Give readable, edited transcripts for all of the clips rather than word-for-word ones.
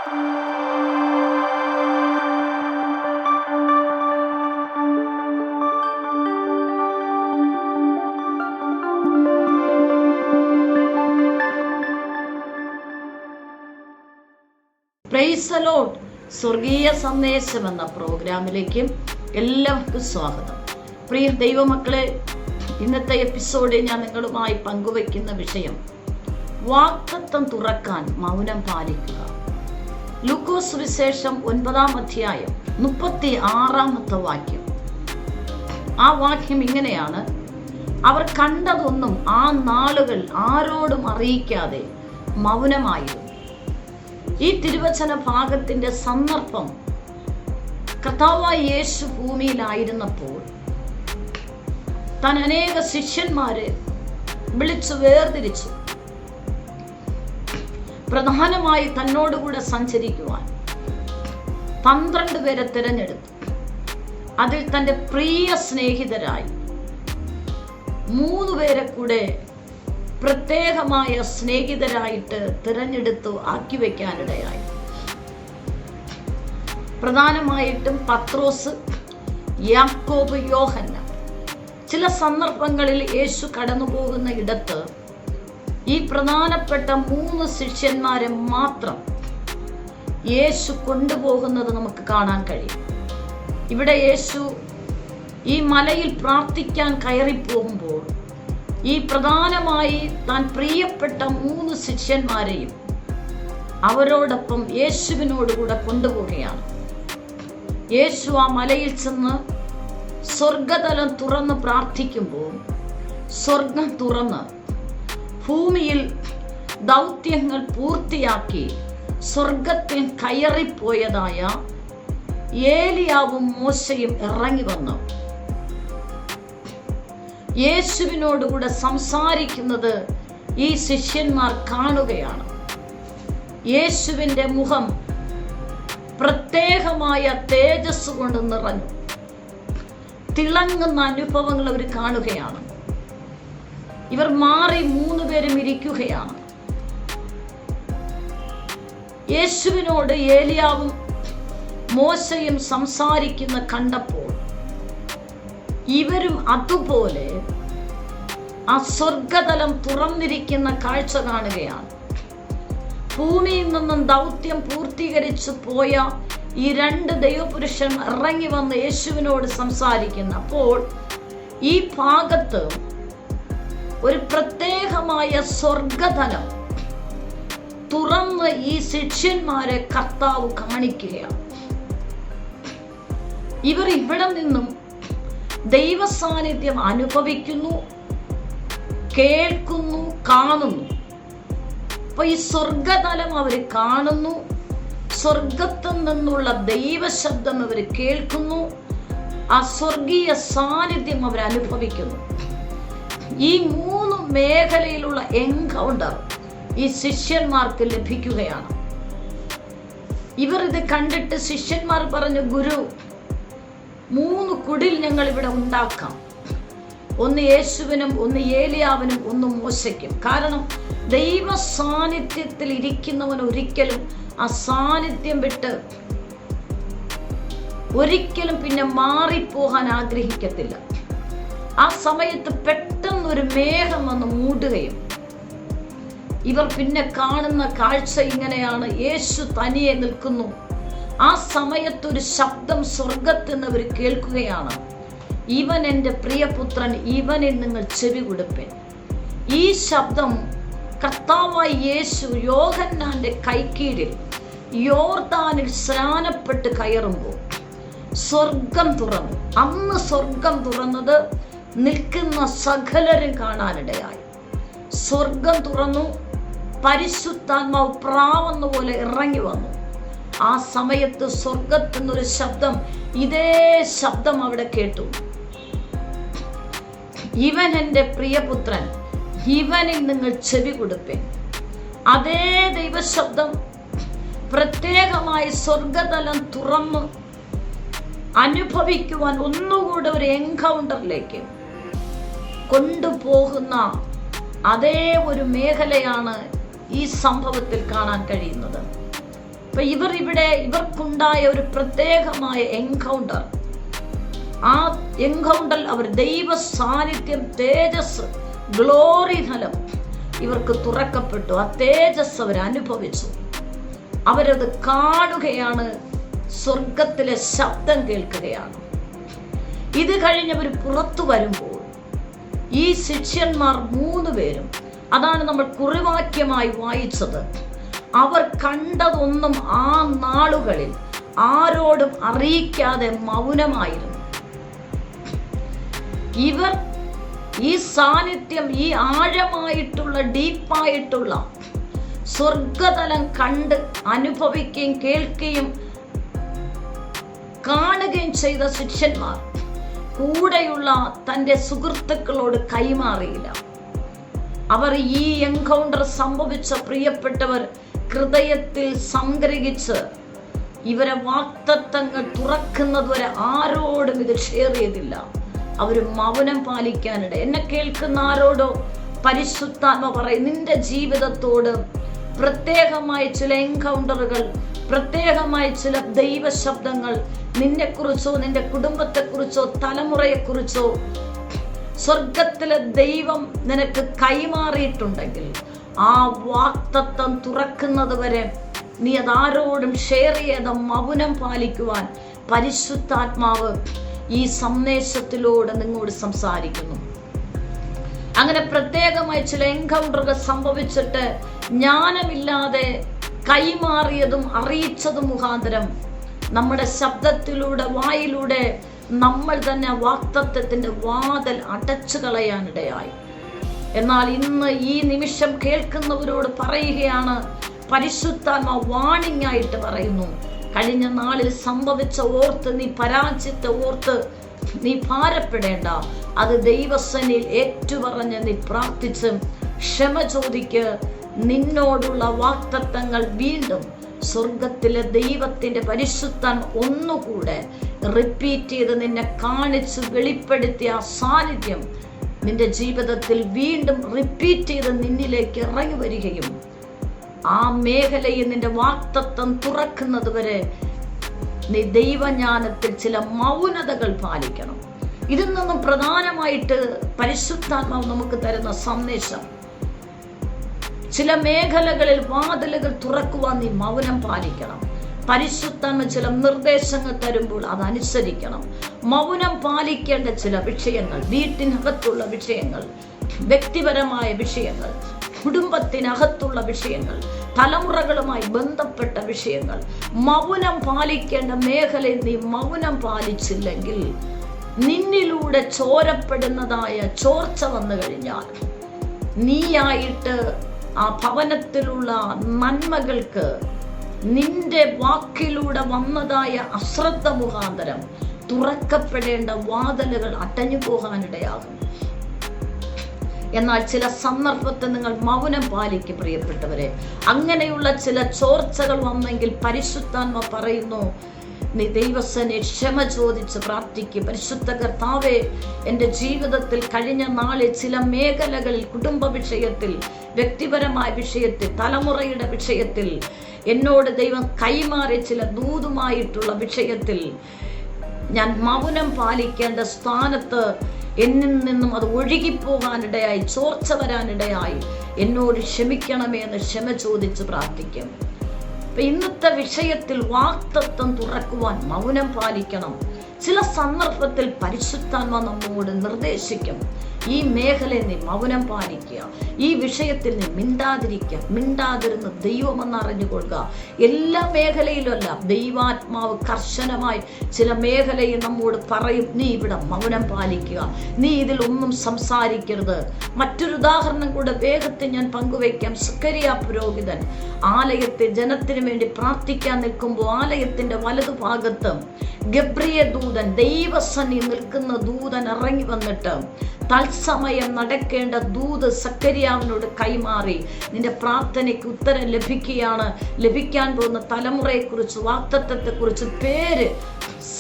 Praise the Lord. സ്വർഗീയ സന്ദേശം എന്ന പ്രോഗ്രാമിലേക്ക് എല്ലാവർക്കും സ്വാഗതം. പ്രിയ ദൈവമക്കളെ, ഇന്നത്തെ എപ്പിസോഡിൽ ഞാൻ നിങ്ങളുമായി പങ്കുവയ്ക്കുന്ന വിഷയം വാഗ്ദത്തം തുറക്കാൻ മൗനം പാലിക്കുക. ലൂക്കോസ് സുവിശേഷം 9-ാം അധ്യായം 36-ാമത്തെ വാക്യം. ആ വാക്യം ഇങ്ങനെയാണ്: അവർ കണ്ടതൊന്നും ആ നാളുകൾ ആരോടും അറിയിക്കാതെ മൗനമായിരുന്നു. ഈ തിരുവചന ഭാഗത്തിന്റെ സന്ദർഭം കർത്താവായ യേശു ഭൂമിയിലായിരുന്നപ്പോൾ താൻ അനേക ശിഷ്യന്മാരെ വിളിച്ചു വേർതിരിച്ചു. പ്രധാനമായി തന്നോടുകൂടെ സഞ്ചരിക്കുവാൻ 12 പേരെ തിരഞ്ഞെടുത്തു. അതിൽ തൻ്റെ പ്രിയ സ്നേഹിതരായി 3 പേരെ കൂടെ പ്രത്യേകമായ സ്നേഹിതരായിട്ട് തിരഞ്ഞെടുത്തു ആക്കി വയ്ക്കാനിടയായി. പ്രധാനമായിട്ടും പത്രോസ്, യാക്കോബ്, യോഹന്നാൻ. ചില സന്ദർഭങ്ങളിൽ യേശു കടന്നു പോകുന്ന ഇടത്ത് ഈ പ്രധാനപ്പെട്ട 3 ശിഷ്യന്മാരെ മാത്രം യേശു കൊണ്ടുപോകുന്നത് നമുക്ക് കാണാൻ കഴിയും. ഇവിടെ യേശു ഈ മലയിൽ പ്രാർത്ഥിക്കാൻ കയറിപ്പോകുമ്പോൾ ഈ പ്രധാനമായി താൻ പ്രിയപ്പെട്ട 3 ശിഷ്യന്മാരെയും അവരോടൊപ്പം യേശുവിനോടുകൂടെ കൊണ്ടുപോവുകയാണ്. യേശു ആ മലയിൽ ചെന്ന് സ്വർഗതലം തുറന്ന് പ്രാർത്ഥിക്കുമ്പോൾ സ്വർഗം തുറന്ന് ഭൂമിയിൽ ദൗത്യങ്ങൾ പൂർത്തിയാക്കി സ്വർഗത്തിൽ കയറിപ്പോയതായ ഏലിയാവും മോശയും ഇറങ്ങി വന്നു യേശുവിനോടുകൂടെ സംസാരിക്കുന്നത് ഈ ശിഷ്യന്മാർ കാണുകയാണ്. യേശുവിൻ്റെ മുഖം പ്രത്യേകമായ തേജസ് കൊണ്ട് നിറഞ്ഞു. തിളങ്ങുന്ന അനുഭവങ്ങൾ അവർ കാണുകയാണ്. ഇവർ മാറി 3 പേരും ഇരിക്കുകയാണ്. യേശുവിനോട് ഏലിയാവും മോശയും സംസാരിക്കുന്ന കണ്ടപ്പോൾ ഇവരും അതുപോലെ ആ സ്വർഗതലം തുറന്നിരിക്കുന്ന കാഴ്ച കാണുകയാണ്. ഭൂമിയിൽ നിന്നും ദൗത്യം പൂർത്തീകരിച്ചു പോയ ഈ 2 ദൈവപുരുഷൻ ഇറങ്ങി വന്ന് യേശുവിനോട് സംസാരിക്കുന്ന അപ്പോൾ ഈ ഭാഗത്ത് ഒരു പ്രത്യേകമായ സ്വർഗതലം തുറന്ന് ഈ ശിഷ്യന്മാരെ കർത്താവ് കാണിക്കുകയാണ്. ഇവർ ഇവിടെ നിന്നും ദൈവ സാന്നിധ്യം അനുഭവിക്കുന്നു, കേൾക്കുന്നു, കാണുന്നു. അപ്പൊ ഈ സ്വർഗതലം അവർ കാണുന്നു, സ്വർഗത്തിൽ നിന്നുള്ള ദൈവശബ്ദം അവർ കേൾക്കുന്നു, ആ സ്വർഗീയ സാന്നിധ്യം അവർ അനുഭവിക്കുന്നു. ഈ 3 മേഖലയിലുള്ള എൻകൗണ്ടർ ഈ ശിഷ്യന്മാർക്ക് ലഭിക്കുകയാണ്. ഇവർ ഇത് കണ്ടിട്ട് ശിഷ്യന്മാർ പറഞ്ഞു, ഗുരു, 3 കുടിൽ ഞങ്ങൾ ഇവിടെ ഉണ്ടാക്കാം. ഒന്ന് യേശുവിനും, ഒന്ന് ഏലിയാവിനും, ഒന്ന് മോശയ്ക്കും. കാരണം ദൈവ സാന്നിധ്യത്തിൽ ഇരിക്കുന്നവൻ ഒരിക്കലും ആ സാന്നിധ്യം വിട്ട് ഒരിക്കലും പിന്നെ മാറിപ്പോകാൻ ആഗ്രഹിക്കത്തില്ല. ആ സമയത്ത് പെട്ടെന്നൊരു മേഘം വന്ന് മൂടുകയും ഇവർ പിന്നെ കാണുന്ന കാഴ്ച ഇങ്ങനെയാണ്: യേശു തനിയെ നിൽക്കുന്നു. ആ സമയത്തൊരു ശബ്ദം സ്വർഗത്തിൽ നിന്ന് അവർ കേൾക്കുകയാണ്: ഇവൻ എൻ്റെ പ്രിയപുത്രൻ, ഇവനിൽ നിങ്ങൾ ചെവി കൊടുപ്പൻ. ഈ ശബ്ദം കർത്താവായ യേശു യോഹന്നാന്റെ കൈക്കീഴിൽ യോർദാനിൽ സ്നാനപ്പെട്ട് കയറുമ്പോൾ സ്വർഗം തുറന്നു. അന്ന് സ്വർഗം തുറന്നത് നിൽക്കുന്ന സകലരും കാണാനിടയായി. സ്വർഗം തുറന്നു, പരിശുദ്ധാത്മാവ് പ്രാവെന്ന പോലെ ഇറങ്ങി വന്നു. ആ സമയത്ത് സ്വർഗത്തിൽ നിന്നൊരു ശബ്ദം, ഇതേ ശബ്ദം അവിടെ കേട്ടു: ഇവൻ എൻ്റെ പ്രിയപുത്രൻ, ഇവനിൽ നിങ്ങൾ ചെവി കൊടുപ്പൻ. അതേ ദൈവശബ്ദം പ്രത്യേകമായി സ്വർഗതലം തുറന്ന് അനുഭവിക്കുവാൻ ഒന്നുകൂടെ ഒരു എൻകൗണ്ടറിലേക്ക് കൊണ്ടുപോകുന്ന അതേ ഒരു മേഖലയാണ് ഈ സംഭവത്തിൽ കാണാൻ കഴിയുന്നത്. അപ്പൊ ഇവർക്കുണ്ടായ ഒരു പ്രത്യേകമായ എൻകൗണ്ടർ, ആ എൻകൗണ്ടറിൽ അവർ ദൈവ സാന്നിധ്യം, തേജസ്, ഗ്ലോറി ഫലം ഇവർക്ക് തുറക്കപ്പെട്ടു. ആ തേജസ് അവർ അനുഭവിച്ചു. അവരത് കാണുകയാണ്, സ്വർഗത്തിലെ ശബ്ദം കേൾക്കുകയാണ്. ഇത് കഴിഞ്ഞവർ പുറത്തു വരുമ്പോൾ ഈ ശിഷ്യന്മാർ 3 പേരും, അതാണ് നമ്മൾ കുറിവാക്യമായി വായിച്ചത്, അവർ കണ്ടതൊന്നും ആ നാളുകളിൽ ആരോടും അറിയിക്കാതെ മൗനമായിരുന്നു. ഇവർ ഈ സാന്നിധ്യം, ഈ ആഴമായിട്ടുള്ള ഡീപ്പായിട്ടുള്ള സ്വർഗതലം കണ്ട് അനുഭവിക്കുകയും കേൾക്കുകയും കാണുകയും ചെയ്ത ശിഷ്യന്മാർ കൂടെയുള്ള തൻ്റെ സുഹൃത്തുക്കളോട് കൈമാറിയില്ല. അവർ ഈ എൻകൗണ്ടർ സംഭവിച്ച പ്രിയപ്പെട്ടവർ ഹൃദയത്തിൽ സംഗ്രഹിച്ച് ഇവരെ വാഗ്ദത്തങ്ങൾ തുറക്കുന്നതുവരെ ആരോടും ഇത് ഷെയർ ചെയ്തില്ല. അവർ മൗനം പാലിക്കാനിട. എന്നെ കേൾക്കുന്ന ആരോടോ പരിശുദ്ധാത്മ പറയും, നിന്റെ ജീവിതത്തോട് പ്രത്യേകമായ ചില എൻകൗണ്ടറുകൾ, പ്രത്യേകമായ ചില ദൈവശബ്ദങ്ങൾ നിന്നെക്കുറിച്ചോ നിന്റെ കുടുംബത്തെക്കുറിച്ചോ തലമുറയെക്കുറിച്ചോ സ്വർഗത്തിലെ ദൈവം നിനക്ക് കൈമാറിയിട്ടുണ്ടെങ്കിൽ ആ വാഗ്ദത്തം തുറക്കുന്നത് വരെ നീ അതാരോടും ഷെയർ ചെയ്ത മൗനം പാലിക്കുവാൻ പരിശുദ്ധാത്മാവ് ഈ സന്ദേശത്തിലൂടെ നിങ്ങളോട് സംസാരിക്കുന്നു. അങ്ങനെ പ്രത്യേകമായി ചില എൻകൗണ്ടറുകൾ സംഭവിച്ചിട്ട് ജ്ഞാനമില്ലാതെ കൈമാറിയതും അറിയിച്ചതും മുഖാന്തരം നമ്മുടെ ശബ്ദത്തിലൂടെ, വായിലൂടെ നമ്മൾ തന്നെ വാഗ്ദത്തത്തിന്റെ വാതിൽ അടച്ചു കളയാനിടയായി. എന്നാൽ ഇന്ന് ഈ നിമിഷം കേൾക്കുന്നവരോട് പറയുകയാണ്, പരിശുദ്ധാത്മാ വാണിംഗ് ആയിട്ട് പറയുന്നു, കഴിഞ്ഞ നാളിൽ സംഭവിച്ച ഓർത്ത് നീ പരാജയത്തെ ഓർത്ത് നീ ഭാരപ്പെടേണ്ട. അത് ദൈവസന്നിധിയിൽ ഏറ്റുപറഞ്ഞ് നീ പ്രാർത്ഥിച്ച് ക്ഷമ ചോദിക്ക്. നിന്നോടുള്ള വാഗ്ദത്തങ്ങൾ വീണ്ടും സ്വർഗത്തിലെ ദൈവത്തിന്റെ പരിശുദ്ധാത്മ ഒന്നുകൂടെ റിപ്പീറ്റ് ചെയ്ത് നിന്നെ കാണിച്ച് വെളിപ്പെടുത്തിയ ആ സാന്നിധ്യം നിന്റെ ജീവിതത്തിൽ വീണ്ടും റിപ്പീറ്റ് ചെയ്ത് നിന്നിലേക്ക് ഇറങ്ങി വരികയും ആ മേഖലയിൽ നിന്റെ വാഗ്ദത്തം തുറക്കുന്നത് വരെ നീ ദൈവജ്ഞാനത്തിൽ ചില മൗനതകൾ പാലിക്കണം. ഇതിൽ നിന്നും പ്രധാനമായിട്ട് പരിശുദ്ധാത്മാവ് നമുക്ക് തരുന്ന സന്ദേശം, ചില മേഖലകളിൽ വാതിലുകൾ തുറക്കുവാൻ നീ മൗനം പാലിക്കണം. പരിശുദ്ധാത്മ ചില നിർദ്ദേശങ്ങൾ തരുമ്പോൾ അതനുസരിക്കണം. മൗനം പാലിക്കേണ്ട ചില വിഷയങ്ങൾ, വീട്ടിനകത്തുള്ള വിഷയങ്ങൾ, വ്യക്തിപരമായ വിഷയങ്ങൾ, കുടുംബത്തിനകത്തുള്ള വിഷയങ്ങൾ, തലമുറകളുമായി ബന്ധപ്പെട്ട വിഷയങ്ങൾ, മൗനം പാലിക്കേണ്ട മേഖലയിൽ നീ മൗനം പാലിച്ചില്ലെങ്കിൽ നിന്നിലൂടെ ചോരപ്പെടുന്നതായ ചോർച്ച വന്നു കഴിഞ്ഞാൽ നീയായിട്ട് ആ ഭവനത്തിലുള്ള നന്മകൾക്ക് നിന്റെ വാക്കിലൂടെ വന്നതായ അശ്രദ്ധ മുഖാന്തരം തുറക്കപ്പെടേണ്ട വാതിലുകൾ അടഞ്ഞു പോകാനിടയാകും. എന്നാൽ ചില സന്ദർഭത്തിൽ നിങ്ങൾ മൗനം പാലിക്കും പ്രിയപ്പെട്ടവരെ. അങ്ങനെയുള്ള ചില ചോർച്ചകൾ വന്നെങ്കിൽ പരിശുദ്ധാത്മ പറയുന്നു, നീ ദൈവസനെ ക്ഷമ ചോദിച്ച് പ്രാർത്ഥിക്കും. പരിശുദ്ധ കർത്താവേ, എൻ്റെ ജീവിതത്തിൽ കഴിഞ്ഞ നാളിൽ ചില മേഖലകളിൽ, കുടുംബ വിഷയത്തിൽ, വ്യക്തിപരമായ വിഷയത്തിൽ, തലമുറയുടെ വിഷയത്തിൽ, എന്നോട് ദൈവം കൈമാറിയ ചില ദൂതുമായിട്ടുള്ള വിഷയത്തിൽ ഞാൻ മൗനം പാലിക്കേണ്ട സ്ഥാനത്ത് എന്നിൽ നിന്നും അത് ഒഴുകിപ്പോകാനിടയായി, ചോർച്ച വരാനിടയായി, എന്നോട് ക്ഷമിക്കണമേ എന്ന് ക്ഷമ ചോദിച്ച് പ്രാർത്ഥിക്കും. ഇന്നത്തെ വിഷയത്തിൽ വാഗ്ദത്തം തുറക്കുവാൻ മൗനം പാലിക്കണം. ചില സന്ദർഭത്തിൽ പരിശുദ്ധാത്മ നമ്മോട് നിർദ്ദേശിക്കും, ഈ മേഖലയിൽ നീ മൗനം പാലിക്കുക, ഈ വിഷയത്തിൽ നീ മിണ്ടാതിരിക്കുക. മിണ്ടാതിരുന്ന് ദൈവമെന്ന് അറിഞ്ഞുകൊള്ളുക. എല്ലാ മേഖലയിലുമല്ല, ദൈവാത്മാവ് കർശനമായി ചില മേഖലയിൽ നമ്മോട് പറയും, നീ ഇവിടെ മൗനം പാലിക്കുക, നീ ഇതിലൊന്നും സംസാരിക്കരുത്. മറ്റൊരു ഉദാഹരണം കൂടെ വേഗത്തിൽ ഞാൻ പങ്കുവയ്ക്കാം. സക്കറിയ പുരോഹിതൻ ആലയത്തിൽ ജനത്തിന് വേണ്ടി പ്രാർത്ഥിക്കാൻ നിൽക്കുമ്പോൾ ആലയത്തിന്റെ വലതുഭാഗത്ത് ഗബ്രിയേൽ ദൂതൻ, ദൈവസന്നി നിൽക്കുന്ന ദൂതൻ ഇറങ്ങി വന്നിട്ട് തത്സമയം നടക്കേണ്ട ദൂത് സക്കറിയാവിനോട് കൈമാറി, നിന്റെ പ്രാർത്ഥനയ്ക്ക് ഉത്തരം ലഭിക്കുകയാണ്, ലഭിക്കാൻ പോകുന്ന തലമുറയെക്കുറിച്ച്, വാഗ്ദത്തത്തെക്കുറിച്ച് പേര്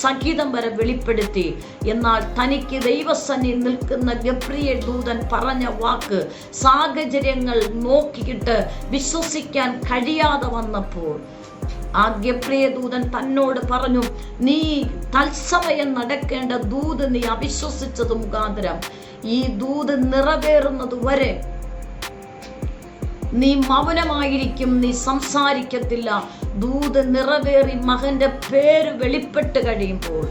സഹിതം വരെ വെളിപ്പെടുത്തി. എന്നാൽ തനിക്ക് ദൈവസന്നി നിൽക്കുന്ന ഗബ്രിയേൽ ദൂതൻ പറഞ്ഞ വാക്ക് സാഹചര്യങ്ങൾ നോക്കിയിട്ട് വിശ്വസിക്കാൻ കഴിയാതെ വന്നപ്പോൾ ആ ഗബ്രിയേൽ ദൂതൻ തന്നോട് പറഞ്ഞു, നീ തത്സമയം നടക്കേണ്ട ദൂത് നീ അവിശ്വസിച്ചത് മുഖാന്തരം ഈ ദൂത് നിറവേറുന്നത് വരെ നീ മൗനമായിരിക്കും, നീ സംസാരിക്കത്തില്ല. ദൂത് നിറവേറി മകന്റെ പേര് വെളിപ്പെട്ട് കഴിയുമ്പോൾ,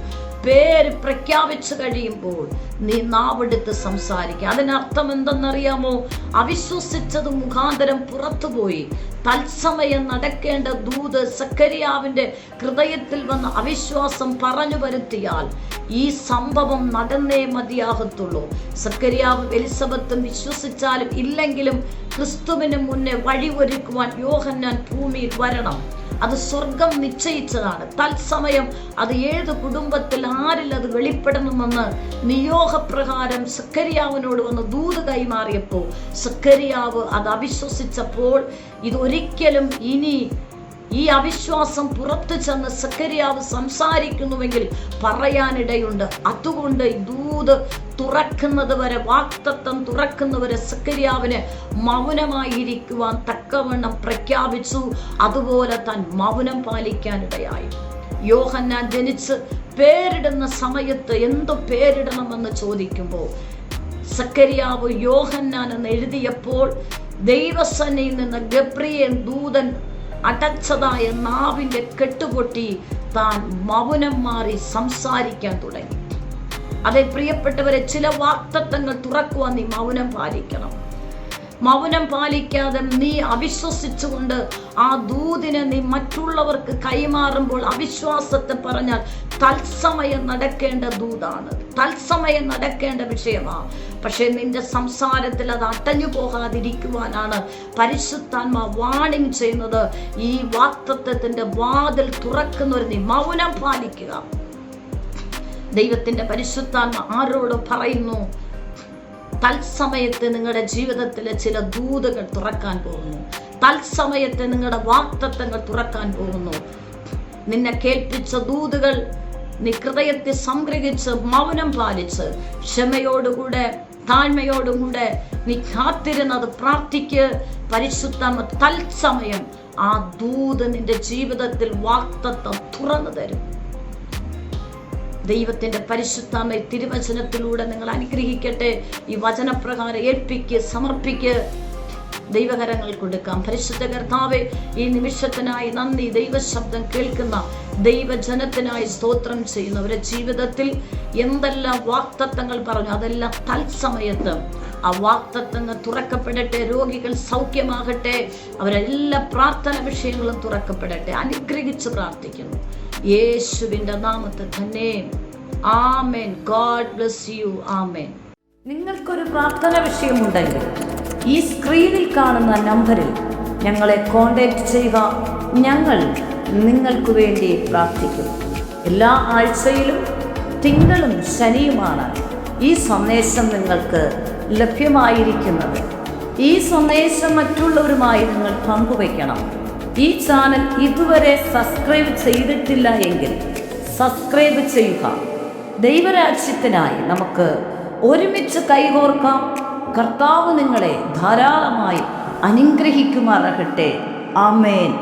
പേര് പ്രഖ്യാപിച്ചു കഴിയുമ്പോൾ നീ നാവെടുത്ത് സംസാരിക്കുക. അതിനർത്ഥം എന്തെന്നറിയാമോ? അവിശ്വസിച്ചത് മുഖാന്തരം പുറത്തുപോയി തത്സമയം നടക്കേണ്ട ദൂത് സക്കറിയാവിന്റെ ഹൃദയത്തിൽ വന്ന അവിശ്വാസം പറഞ്ഞു വരുത്തിയാൽ ഈ സംഭവം നടന്നേ മതിയാകത്തുള്ളൂ. സക്കറിയാവും എലിസബത്തും വിശ്വസിച്ചാലും ഇല്ലെങ്കിലും ക്രിസ്തുവിന് മുന്നേ വഴിയൊരുക്കുവാൻ യോഹന്നാൻ ഭൂമിയിൽ വരണം. അത് സ്വർഗം നിശ്ചയിച്ചതാണ്. തത്സമയം അത് ഏത് കുടുംബത്തിൽ ആരിൽ അത് വെളിപ്പെടണമെന്ന് നിയോഗപ്രകാരം സക്കറിയാവിനോട് വന്ന് ദൂത് കൈമാറിയപ്പോൾ സക്കറിയാവ് അത് അവിശ്വസിച്ചപ്പോൾ ഇതൊരിക്കലും ഇനി ഈ അവിശ്വാസം പുറത്തു ചെന്ന് സക്കറിയാവ് സംസാരിക്കുന്നുവെങ്കിൽ പറയാനിടയുണ്ട്. അതുകൊണ്ട് ദൂത് തുറക്കുന്നത് വരെ, വാക്തത്വം തുറക്കുന്നവരെ സക്കറിയാവിന് മൗനമായിരിക്കുവാൻ തക്കവണ്ണം പ്രഖ്യാപിച്ചു. അതുപോലെ താൻ മൗനം പാലിക്കാനിടയായി. യോഹന്നാൻ ജനിച്ച് പേരിടുന്ന സമയത്ത് എന്തു പേരിടണമെന്ന് ചോദിക്കുമ്പോൾ സക്കറിയാവ് യോഹന്നാൻ എന്ന് എഴുതിയപ്പോൾ ദൈവസന്നിധിയിൽ നിന്ന് ഗബ്രിയേൽ ദൂതൻ അടച്ചതായ നാവിന്റെ കെട്ടുപൊട്ടി താൻ മൗനം മാറി സംസാരിക്കാൻ തുടങ്ങി. അതെ പ്രിയപ്പെട്ടവരെ, ചില വാക്തത്വങ്ങൾ തുറക്കുവാൻ നീ മൗനം പാലിക്കണം. മൗനം പാലിക്കാതെ നീ അവിശ്വസിച്ചുകൊണ്ട് ആ ദൂതിനെ നീ മറ്റുള്ളവർക്ക് കൈമാറുമ്പോൾ അവിശ്വാസത്തെ പറഞ്ഞാൽ തത്സമയം നടക്കേണ്ട ദൂതാണ്, തത്സമയം നടക്കേണ്ട വിഷയമാണ്. പക്ഷെ നിന്റെ സംസാരത്തിൽ അത് അടഞ്ഞു പോകാതിരിക്കുവാനാണ് പരിശുദ്ധാത്മാ വാണിംഗ് ചെയ്യുന്നത്. ഈ വാക്തത്വത്തിന്റെ വാതിൽ തുറക്കുന്നവർ നീ മൗനം പാലിക്കുക. ദൈവത്തിന്റെ പരിശുദ്ധാത്മ ആരോട് പറയുന്നു? തത്സമയത്ത് നിങ്ങളുടെ ജീവിതത്തിലെ ചില ദൂതുകൾ തുറക്കാൻ പോകുന്നു. തത്സമയത്ത് നിങ്ങളുടെ വാക്തത്വങ്ങൾ തുറക്കാൻ പോകുന്നു. നിന്നെ കേൾപ്പിച്ച ദൂതുകൾ നീ ഹൃദയത്തിൽ സംഗ്രഹിച്ച് മൗനം പാലിച്ച് ക്ഷമയോടുകൂടെ താഴ്മയോടുകൂടെ നീ കാത്തിരുന്നത് പ്രാർത്ഥിക്ക്. പരിശുദ്ധാത്മ തത്സമയം ആ ദൂത് നിന്റെ ജീവിതത്തിൽ വാക്തത്വം തുറന്നു തരും. ദൈവത്തിന്റെ പരിശുദ്ധാത്മ തിരുവചനത്തിലൂടെ നിങ്ങൾ അനുഗ്രഹിക്കട്ടെ. ഈ വചനപ്രകാരം ഏൽപ്പിക്ക്, സമർപ്പിക്ക്, ദൈവകരങ്ങൾ കൊടുക്കാം. പരിശുദ്ധ കർത്താവേ, ഈ നിമിഷത്തിനായി നന്ദി. ദൈവശബ്ദം കേൾക്കുന്ന ദൈവജനത്തിനായി സ്തോത്രം ചെയ്യുന്നവരുടെ ജീവിതത്തിൽ എന്തെല്ലാം വാക്തത്വങ്ങൾ പറഞ്ഞു അതെല്ലാം തത്സമയത്ത് ആ വാക്തത്വങ്ങൾ തുറക്കപ്പെടട്ടെ. രോഗികൾ സൗഖ്യമാകട്ടെ. അവരെല്ലാ പ്രാർത്ഥന വിഷയങ്ങളും തുറക്കപ്പെടട്ടെ. അനുഗ്രഹിച്ച് പ്രാർത്ഥിക്കുന്നു യേശുവിന്റെ നാമത്തിൽ തന്നെ. Amen. God bless you. Amen. നിങ്ങൾക്കൊരു പ്രാർത്ഥന വിഷയമുണ്ടെങ്കിൽ ഈ സ്ക്രീനിൽ കാണുന്ന നമ്പറിൽ ഞങ്ങളെ കോൺടാക്ട് ചെയ്യുക. ഞങ്ങൾ നിങ്ങൾക്ക് വേണ്ടി പ്രാർത്ഥിക്കും. എല്ലാ ആഴ്ചയിലും തിങ്കളും ശനിയുമാണ് ഈ സന്ദേശം നിങ്ങൾക്ക് ലഭ്യമായിരിക്കുന്നത്. ഈ സന്ദേശം മറ്റുള്ളവരുമായി നിങ്ങൾ പങ്കുവയ്ക്കണം. ഈ ചാനൽ ഇതുവരെ സബ്സ്ക്രൈബ് ചെയ്തിട്ടില്ല എങ്കിൽ സബ്സ്ക്രൈബ് ചെയ്യുക. ദൈവരാജ്യത്തിനായി നമുക്ക് ഒരുമിച്ച് കൈകോർക്കാം. കർത്താവ് നിങ്ങളെ ധാരാളമായി അനുഗ്രഹിക്കുമാറാകട്ടെ. ആമേൻ.